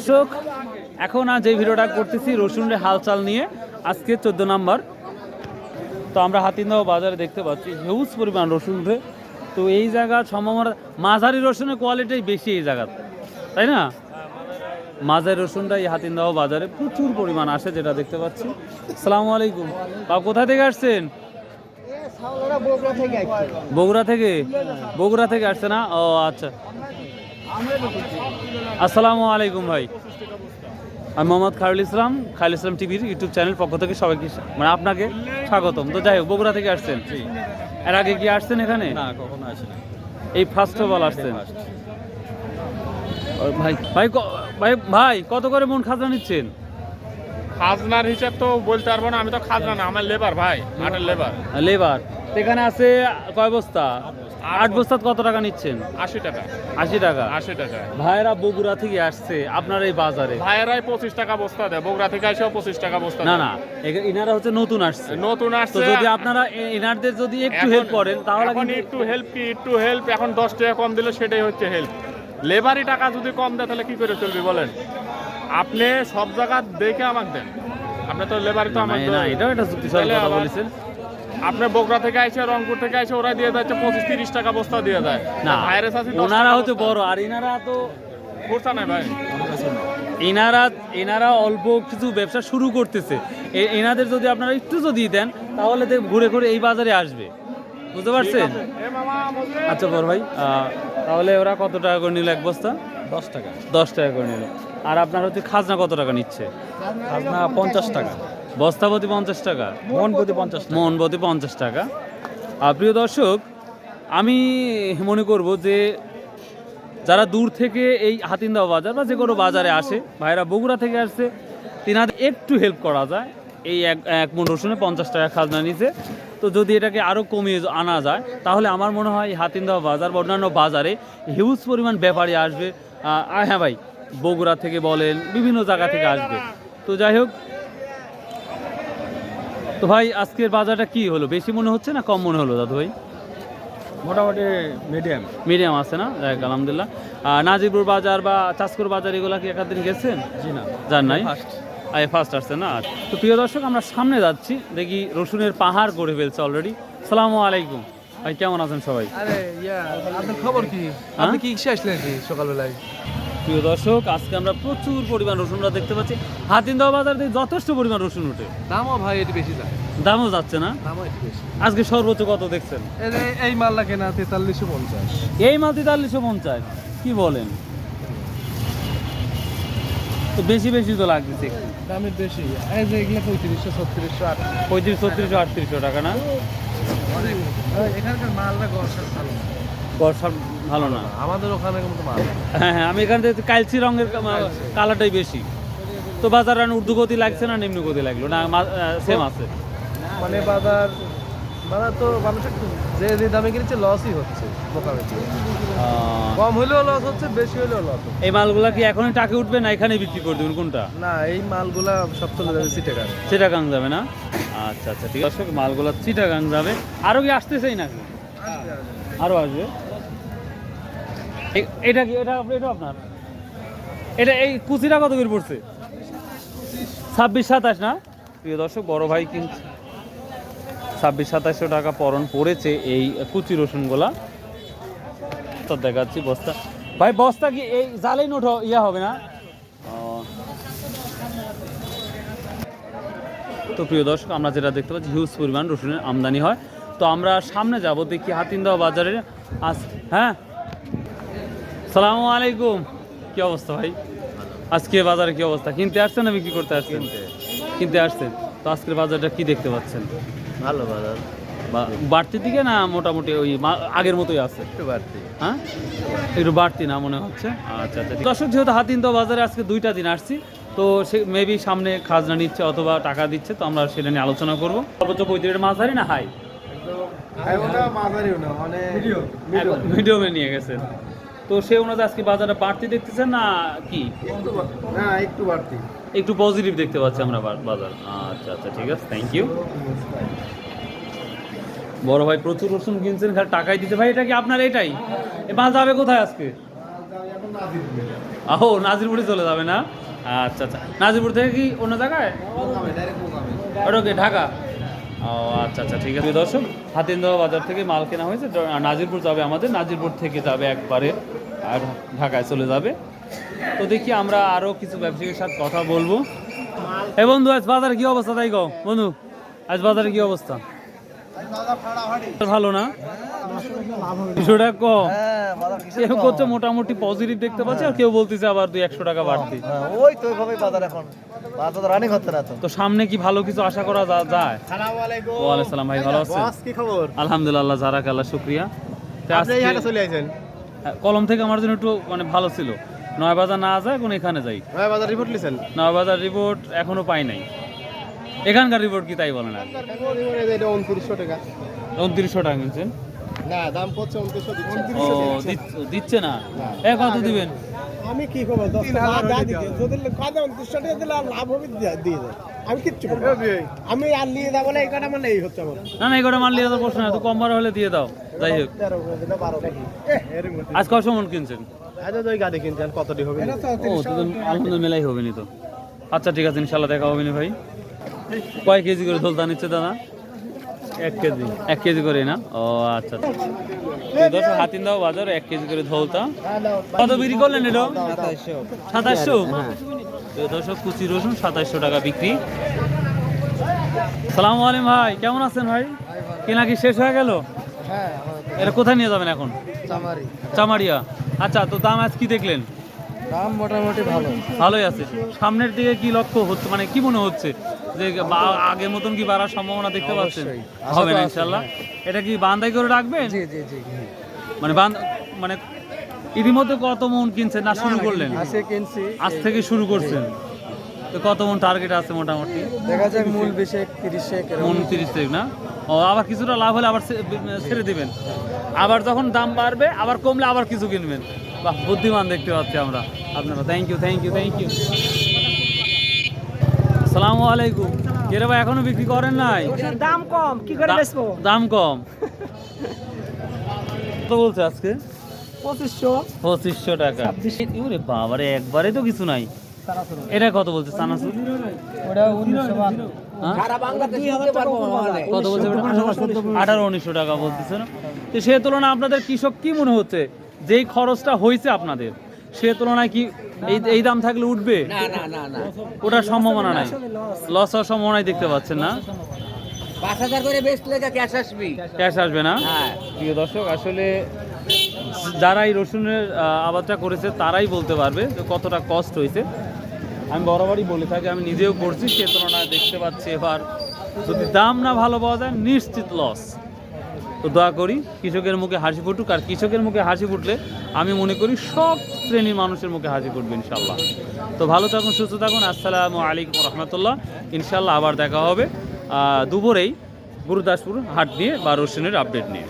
দর্শক, এখন যে ভিডিওটা করতেছি রসুনের হালচাল নিয়ে, আজকে 14 নাম্বার। তো আমরা হাতিনদাও বাজারে দেখতে পাচ্ছি হিউজ পরিমাণ রসুন উঠে। তো এই জায়গা সম্ভবত মাঝারি রসুনের কোয়ালিটি বেশি এই জায়গাতে, তাই না? মাঝারি রসুনটা এই হাতিনদাও বাজারে প্রচুর পরিমাণ আসে, যেটা দেখতে পাচ্ছি। আসসালামু আলাইকুম বাবা, কোথা থেকে আসছেন? বগুড়া থেকে আসছে না? ও আচ্ছা। আসসালামু আলাইকুম ভাই, আমি মোহাম্মদ খায়রুল ইসলাম টিভির ইউটিউব চ্যানেল পক্ষ থেকে সবাইকে মানে আপনাকে স্বাগতম। তো যাই হোক, বগুড়া থেকে আসছেন, এর আগে কি আসছেন এখানে? না, কখনো আসেনি, এই ফার্স্ট অফ অল আসছেন। ভাই ভাই ভাই ভাই কত করে মন খাজনা নিচ্ছেন? খাজনার হিসাব তো বলতে পারবো না, আমি তো খাজনা না, আমার লেবার ভাই, মাঠের লেবার। এখানে আছে কয় বস্তা? 8 বস্তা। কত টাকা নিচ্ছেন? 80 টাকা। 80 টাকা। 80 টাকা। ভাইয়েরা বগুড়া থেকে আসছে আপনার এই বাজারে, ভাইয়েরাই 25 টাকা বস্তা দেয়, বগুড়া থেকে এসেও 25 টাকা বস্তা না দেয়। না, ইনারা হচ্ছে নতুন আসছে। তো যদি আপনারা ইনারদের যদি একটু হেল্প করেন তাহলে এখন একটু হেল্প এখন 10 টাকা কম দিলে সেটাই হচ্ছে হেল্প। লেবারি টাকা যদি কম দেয় তাহলে কি করে চলবে বলেন? আপনি সব জায়গা দেখে আমাকে দেন, আপনি তো লেবারি তো আমাকে না, এটাও একটা যুক্তিসঙ্গত কথা বলেছেন। আপনি বগুড়া থেকে আইসে, রংপুর থেকে আইসে ওরা দিয়ে যাচ্ছে 25-30 টাকা বস্তা দিয়ে দেয় না। ভাইরাস আছে, ওনারা হচ্ছে বড়, আর ইনারা তো খরচা নাই ভাই। এনারা অল্প কিছু ব্যবসা শুরু করতেছে। এনাদের যদি আপনারা একটু যদি দেন তাহলে ঘুরে ঘুরে এই বাজারে আসবে, বুঝতে পারছেন? আচ্ছা বড় ভাই, তাহলে ওরা কত টাকা করে নিল এক বস্তা? 10 টাকা। 10 টাকা করে নিল। আর আপনার হচ্ছে খাজনা কত টাকা নিচ্ছে? খাজনা 50 টাকা। বস্তা প্রতি 50 টাকা, মন প্রতি 50 টাকা। মন প্রতি 50 টাকা। প্রিয় দর্শক, আমি মনে করব যে যারা দূর থেকে এই হাতিনদাও বাজার বা যে কোনো বাজারে আসে, ভাইরা বগুড়া থেকে আসছে, তিনাদের একটু হেল্প করা যায়। এই এক মন রসুনে 50 টাকা খাজনা নিছে। তো যদি এটাকে আরও কমিয়ে আনা যায় তাহলে আমার মনে হয় হাতিনদাও বাজার বা অন্যান্য বাজারে হিউজ পরিমাণ ব্যাপারী আসবে। হ্যাঁ ভাই, বগুড়া থেকে বলেন, বিভিন্ন জায়গা থেকে আসবে। তো যাই হোক, তো ভাই আজকের বাজারটা কি হলো, বেশি মনে হচ্ছে না কম মনে হলো দাদু ভাই? মোটামুটি মিডিয়াম আছে না? যাক আলহামদুলিল্লাহ। নাজিরপুর বাজার বা চাঁচকুর বাজার এগুলা কি একদিন গেছেন? জি না, যান নাই, ফার্স্ট আসছে না? তো প্রিয় দর্শক, আমরা সামনে যাচ্ছি, দেখি রসুনের পাহাড় করে ফেলছে অলরেডি। সালামু আলাইকুম ভাই, কেমন আছেন সবাই? আরে আপনার খবর কি? আপনি কি ইচ্ছা আসলেন কি সকালবেলায়? প্রিয় দর্শক, আজকে আমরা প্রচুর পরিমাণ রসুনরা দেখতে পাচ্ছি। হাতিনদাও বাজার থেকে যথেষ্ট পরিমাণ রসুন ওঠে। দামও ভাই একটু বেশি যায়। দামও যাচ্ছে না? দামও একটু বেশি। আজকে সর্বোচ্চ কত দেখছেন? এই মালটা কেনা 4350। এই মাল 4350? কি বলেন, তো বেশি বেশি তো লাগতেছে। দামের বেশি, এই যে এগুলো 3500, 3600, 3500, 3600, 3800 টাকা না? এখানকার মালটা গরসার ভালো না। বর্ষা ভালো না আমাদের ওখানে কিন্তু মাল। হ্যাঁ, আমি এখান থেকে কালচি রঙের কালারটাই বেশি। তো বাজার ঊর্ধ্বগতি লাগছে না নিম্ন গতি লাগলো না? সেম আছে মানে বাজার তো মানুষের যে দামে কিনেছে লসই হচ্ছে মোকাবেলা। কম হলেও লস হচ্ছে, বেশি হলেও লস হচ্ছে। এই মালগুলা কি এখনই টাকে উঠবে না এখানে বিক্রি করে দেবেন কোনটা? না, এই মালগুলা সব চলে যাবে চিটাগাং যাবে না? আচ্ছা আচ্ছা, ঠিক আছে। মালগুলা চিটাগাং যাবে। আরো কি আসতেছেই নাকি? আরো আসবে। এটা কি, এটা আপনার? এটা এই কুচিটা কত করে পড়ছে? 26-27 না? প্রিয় দর্শক, বড় ভাই কিন্তু 2600-2700 টাকা পরন পড়েছে এই কুচি রসুনগুলা। তো দেখাচ্ছি বস্তা। ভাই বস্তা কি এই জালেই নোট ইয়া হবে না? তো প্রিয় দর্শক, আমরা যেটা দেখতে পাচ্ছি হিউজ পরিমাণ রসুনের আমদানি হয়। তো আমরা সামনে যাব, দেখি হাতিনদাও বাজারে হ্যাঁ, সালামু আলাইকুম, কি অবস্থা ভাই? আজকে বাজারে কি অবস্থা? কিনতে আসছেন না বিক্রি করতে আসছেন? কিনতে আসছেন। তো আজকের বাজারটা কি দেখতে পাচ্ছেন? ভালো বাজার, বাড়তির দিকে না মোটামুটি ওই আগের মতোই আছে? একটু বাড়তি। হ্যাঁ, একটু বাড়তি না মনে হচ্ছে? আচ্ছা আচ্ছা। দর্শক, যেহেতু হাতিনদাও বাজারে আজকে 2টা দিন আসছি, তো সে মেবি সামনে খাজনা নিচ্ছে অথবা টাকা দিচ্ছে, তো আমরা সেটা নিয়ে আলোচনা করবো। সর্বোচ্চ 35 মাঝারি না হাই? মিডিয়ামে নিয়ে গেছেন। তো সে অনুযায়ী আজকে বাজারে বাড়তি দেখতেছেন না কি? না, একটু বাড়তি, একটু পজিটিভ দেখতে পাচ্ছি আমরা বাজার। আচ্ছা আচ্ছা, ঠিক আছে, থ্যাংক ইউ। বড় ভাই প্রচুর রসুন কিনছেন, খালি টাকাই দিতে। ভাই এটা কি আপনার? এটাই এ মাল যাবে কোথায় আজকে? ও নাজিরপুরে চলে যাবে না? আচ্ছা আচ্ছা, নাজিরপুর থেকে কি অন্য জায়গায়? ওটা কি ঢাকা? ও আচ্ছা আচ্ছা, ঠিক আছে দর্শক, হাতিনদাওয়া বাজার থেকে মাল কেনা হয়েছে, নাজিরপুর যাবে আমাদের, নাজিরপুর থেকে যাবে একবারে আর ঢাকায় চলে যাবে। তো দেখি আমরা আরও কিছু ব্যবসায়ীর সাথে কথা বলবো। এ বন্ধু, আজ বাজারে কি অবস্থা তাই কও বন্ধু, আজ বাজারে কি অবস্থা? ভালো না? বিষয়টা কম কেউ করছে মোটামুটি পজিটিভ দেখতে পাচ্ছে, আর কেউ বলতেছে আবার 200 টাকা বাড়তি। ওই তো ওইভাবে বাজার এখন বাজার তো রানিং হচ্ছে না তো। তো সামনে কি ভালো কিছু আশা করা যায়? আসসালামু আলাইকুম। ওয়ালাইকুম সালাম ভাই, ভালো আছেন? বস কি খবর? আলহামদুলিল্লাহ, জারাকাল্লাহ, শুকরিয়া। তো আপনি আজকে এখানে চলে আইছেন? কলম থেকে আমার জন্য একটু মানে ভালো ছিল, নয়াবাজার না যায় কোন এখানে যাই। ভাই বাজার রিপোর্ট লিছেন? নয়াবাজার রিপোর্ট এখনো পাই নাই। এখানকার রিপোর্ট কি তাই বলেন? আর এটা 2900 টাকা। 2900 টাকা কিনছেন? না, দাম পড়ছে 2900 দিচ্ছে। ও দিচ্ছে না? কত দিবেন? আমি কি খবর 10 টাকা দা দিতে যদি কাদা 2900 টাকা দিলে লাভ হবে দিয়ে দেয়। আমি কিচ্ছু করব আমি আর নিয়ে যাব না, এই কাটা মানে এই হচ্ছে আমার। না না, এই কটা মাল নিয়ে তো প্রশ্ন না, তো কম বার হলে দিয়ে দাও। যাই হোক, 13 করে দিলে 12 টাকা। এর মধ্যে আজ কত মন কিনছেন? আচ্ছা ওই গাড়ি কিনছেন কতটি হবে? ও তো আলহামদুলিল্লাহ মেলাই হবে নি তো। আচ্ছা ঠিক আছে, ইনশাল্লাহ দেখা হবে না ভাই। কয় কেজি করে ধলতা নিচ্ছে দাদা? 1 কেজি। 1 কেজি করে না? ও আচ্ছা আচ্ছা। দর্শক, হাতিনদাওয়া বাজার 1 কেজি করে ধলতা। কত বিক্রি করলেন এটা? 2700। দর্শক, কুচি রসুন 2700 টাকা বিক্রি। সালামু আলাইকুম ভাই, কেমন আছেন ভাই? কেনা কি শেষ হয়ে গেল? হ্যাঁ, এটা কোথায় নিয়ে যাবেন এখন? চামারি। চামারিয়া। আচ্ছা, তো দাম আজ কি দেখলেন? দাম মোটামুটি ভালো। ভালোই আছে। সামনের দিকে কি লক্ষ্য হচ্ছে, মানে কি মনে হচ্ছে যে আগের মতন কি বাড়ার সম্ভাবনা দেখতে পাচ্ছেন? হবে না ইনশাল্লাহ। এটা কি বান্ধাই করে রাখবেন? জি জি জি। মানে মানে ইতিমধ্যে কত মন কিনছেন না শুরু করলেন? আজকে কিনছি, আজ থেকে শুরু করছেন, তো কত মন টার্গেট আছে মোটামুটি? দেখা যাক মূল 20 30 মন 30 থেকে না? ও, আবার কিছুটা লাভ হলে আবার ছেড়ে দিবেন, আবার যখন দাম বাড়বে আবার কমলে আবার কিছু কিনবেন। বাহ, বুদ্ধিমান দেখতে পাচ্ছি আমরা আপনারা। Thank you thank you thank you. আসসালামু আলাইকুম। কে রে ভাই, এখনো বিক্রি করেন নাই? দাম কম, কি করে বেচবো? দাম কম। কত বলছে আজকে? 2500 টাকা। ওরে বাবারে, একবারে তো কিছু নাই। এটা কত বলছে চানাচুর? ওটা 1900 হ্যাঁ? সারা বাংলাদেশ দিতে পারবো মানে কত বলছে? 1800-1900 টাকা বলতেছে না? তো সে তুলনায় আপনাদের কৃষক কি মনে হচ্ছে, যেই খরচটা হয়েছে আপনাদের, সে তুলনায় কি এই দাম থাকলে উঠবে? না না না না, ওটার সম্ভাবনা নাই, লস হওয়ার সম্ভাবনাই দেখতে পাচ্ছেন না? 5000 করে বেচলে ক্যাশ আসবে। ক্যাশ আসবে না? হ্যাঁ। প্রিয় দর্শক, আসলে যারা এই রসুনের আবাদটা করেছে তারাই বলতে পারবে যে কতটা কষ্ট হয়েছে। আমি বরাবরই বলে থাকি, আমি নিজেও করছি, সে তুলনায় দেখতে পাচ্ছি এবার যদি দাম না ভালো পাওয়া যায় নিশ্চিত লস। তো দোয়া করি কৃষকের মুখে হাসি ফুটুক, আর কৃষকের মুখে হাসি ফুটলে আমি মনে করি সব শ্রেণীর মানুষের মুখে হাসি ফুটবে ইনশাল্লাহ। তো ভালো থাকুন, সুস্থ থাকুন। আসসালামু আলাইকুম রহমতুল্লাহ। ইনশাল্লাহ আবার দেখা হবে দুপুরেই গুরুদাসপুর হাট নিয়ে বা রসুনের আপডেট নিয়ে।